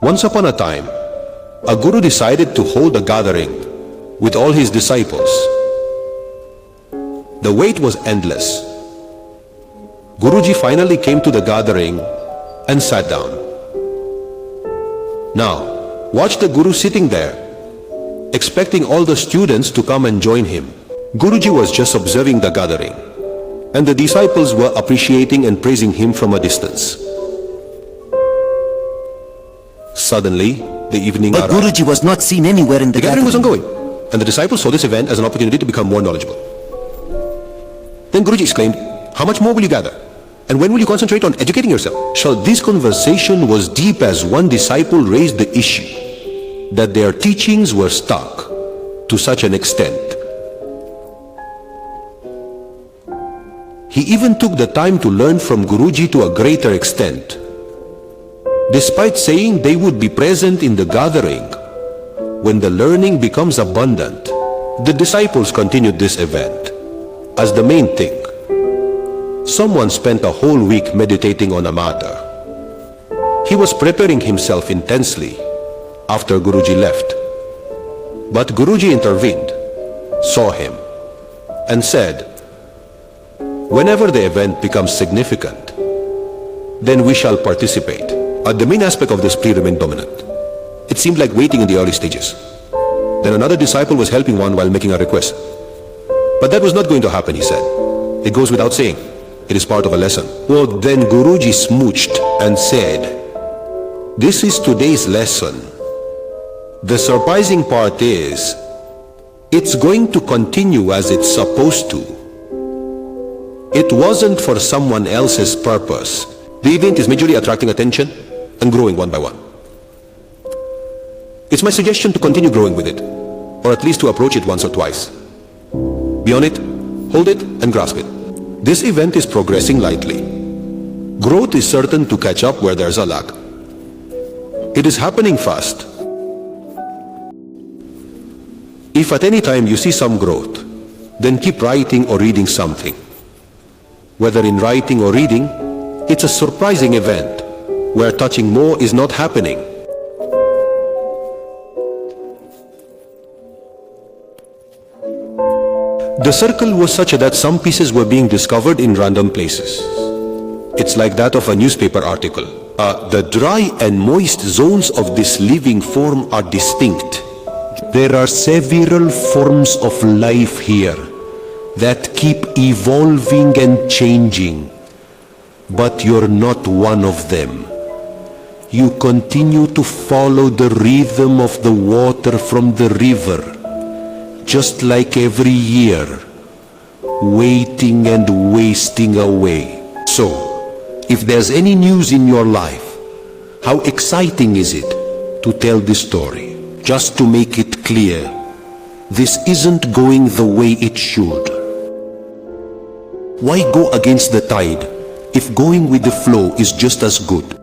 Once upon a time, a guru decided to hold a gathering with all his disciples. The wait was endless. Guruji finally came to the gathering and sat down. Now, watch the Guru sitting there, expecting all the students to come and join him. Guruji was just observing the gathering, and the disciples were appreciating and praising him from a distance. Suddenly, the evening But arrived. Guruji was not seen anywhere in the The gathering was gathering. ongoing, and the disciples saw this event as an opportunity to become more knowledgeable. Then Guruji exclaimed, "How much more will you gather? And when will you concentrate on educating yourself?" So this conversation was deep as one disciple raised the issue that their teachings were stuck to such an extent. He even took the time to learn from Guruji to a greater extent. Despite saying they would be present in the gathering, when the learning becomes abundant, the disciples continued this event as the main thing. Someone spent a whole week meditating on a matter. He was preparing himself intensely after Guruji left. But Guruji intervened, saw him, and said, "Whenever the event becomes significant, then we shall participate." The main aspect of this plea remained dominant. It seemed like waiting in the early stages. Then another disciple was helping one while making a request. But that was not going to happen, he said. It goes without saying. It is part of a lesson. Well, then Guruji smooched and said, "This is today's lesson. The surprising part is, it's going to continue as it's supposed to. It wasn't for someone else's purpose." The event is majorly attracting attention and growing one by one. It's my suggestion to continue growing with it, or at least to approach it once or twice. Be on it, hold it, and grasp it. This event is progressing lightly. Growth is certain to catch up where there's a lag. It is happening fast. If at any time you see some growth, then keep writing or reading something. Whether in writing or reading, it's a surprising event where touching more is not happening. The circle was such that some pieces were being discovered in random places. It's like that of a newspaper article. The dry and moist zones of this living form are distinct. There are several forms of life here that keep evolving and changing, but you're not one of them. You continue to follow the rhythm of the water from the river, just like every year, waiting and wasting away. So, if there's any news in your life, how exciting is it to tell this story? Just to make it clear, this isn't going the way it should. Why go against the tide if going with the flow is just as good?